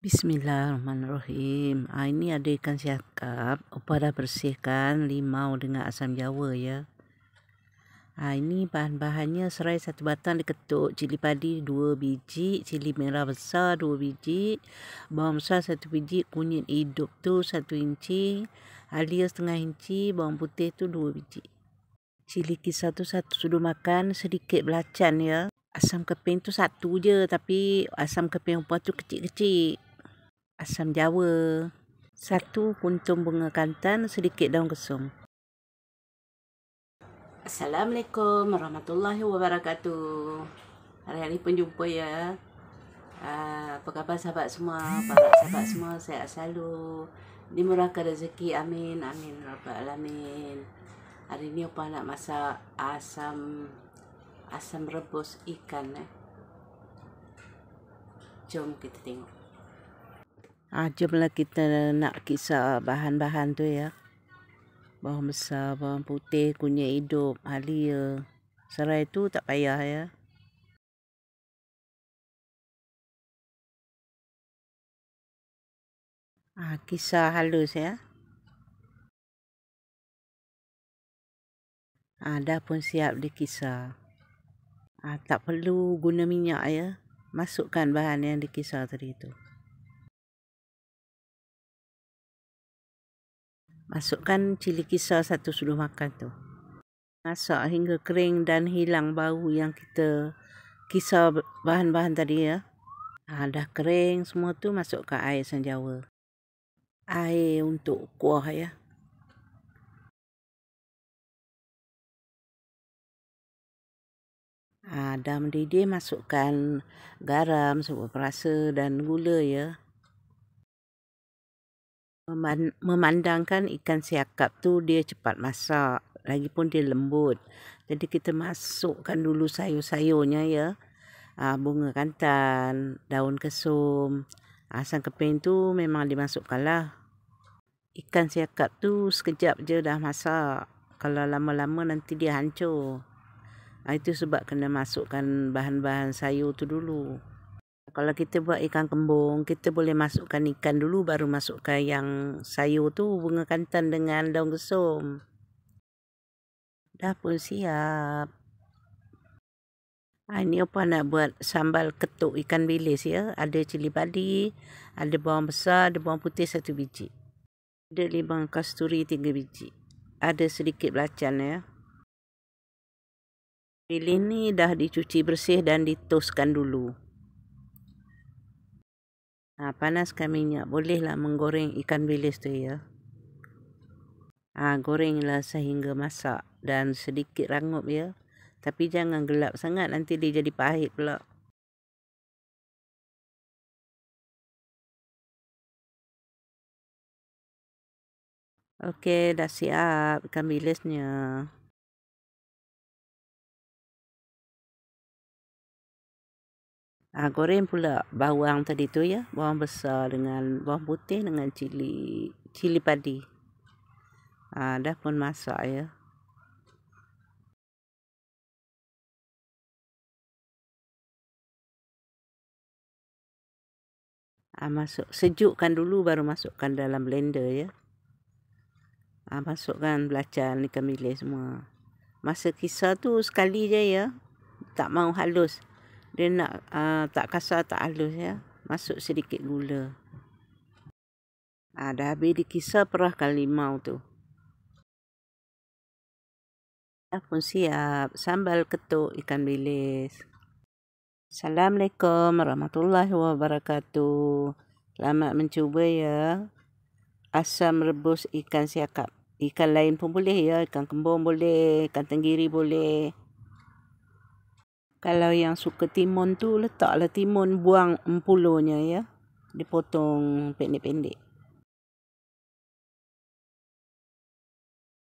Bismillahirrahmanirrahim. Ini ada ikan siakap. Opa dah bersihkan limau dengan asam jawa ya. Ini bahan-bahannya: serai 1 batang diketuk, cili padi 2 biji, cili merah besar 2 biji, bawang besar 1 biji, kunyit hidup tu 1 inci, halia setengah inci, bawang putih tu 2 biji. Cili kisar tu 1 sudu makan, sedikit belacan ya. Asam keping tu 1 je, tapi asam keping opa tu kecil-kecil. Asam jawa 1 kuntum bunga kantan, sedikit daun kesum. Assalamualaikum warahmatullahi wabarakatuh. Hari-hari pun jumpa ya. Apa khabar sahabat semua? Para sahabat semua sehat selalu, dimurahkan rezeki, amin amin rabbal alamin. Hari ni opa nak masak asam rebus ikan. Jom kita tengok. Jomlah kita nak kisar bahan-bahan tu ya. Bawang besar, bawang putih, kunyit hidup, halia. Serai tu tak payah ya. Kisar halus ya. Dah pun siap dikisar. Tak perlu guna minyak ya. Masukkan bahan yang dikisar tadi tu. Masukkan cili kisar 1 sudu makan tu. Masak hingga kering dan hilang bau yang kita kisar bahan-bahan tadi ya. Dah kering semua tu, masukkan air asam jawa. Air untuk kuah ya. Dah mendidih, masukkan garam seberapa rasa dan gula ya. Memandangkan ikan siakap tu dia cepat masak, lagipun dia lembut. Jadi kita masukkan dulu sayur-sayurnya ya. Bunga kantan, daun kesum, asam keping tu memang dimasukkan lah. Ikan siakap tu sekejap je dah masak. Kalau lama-lama nanti dia hancur. Itu sebab kena masukkan bahan-bahan sayur tu dulu. Kalau kita buat ikan kembung, kita boleh masukkan ikan dulu, baru masukkan yang sayur tu, bunga kantan dengan daun kesum. Dah pun siap. Ini opa nak buat sambal ketuk ikan bilis ya. Ada cili padi, ada bawang besar, ada bawang putih 1 biji. Ada limau kasturi 3 biji. Ada sedikit belacan ya. Bilis ni dah dicuci bersih dan ditoskan dulu. Panaskan minyak, bolehlah menggoreng ikan bilis tu ya. Gorenglah sehingga masak dan sedikit rangup ya. Tapi jangan gelap sangat, nanti dia jadi pahit pula. Okey, dah siap ikan bilisnya. Goreng pula bawang tadi tu ya. Bawang besar dengan bawang putih dengan cili padi. Dah pun masak ya. Sejukkan dulu baru masukkan dalam blender ya. Masukkan belacan, ikan bilis semua. Masa kisar tu sekali je ya. Tak mau halus. Dia nak tak kasar tak halus ya. Masuk sedikit gula. Dah habis dikisar, perahkan limau tu. Dah pun siap sambal ketuk ikan bilis. Assalamualaikum warahmatullahi wabarakatuh. Selamat mencuba ya. Asam rebus ikan siakap. Ikan lain pun boleh ya. Ikan kembung boleh, ikan tenggiri boleh. Kalau yang suka timun tu, letaklah timun, buang empulonya ya. Dipotong pendek-pendek.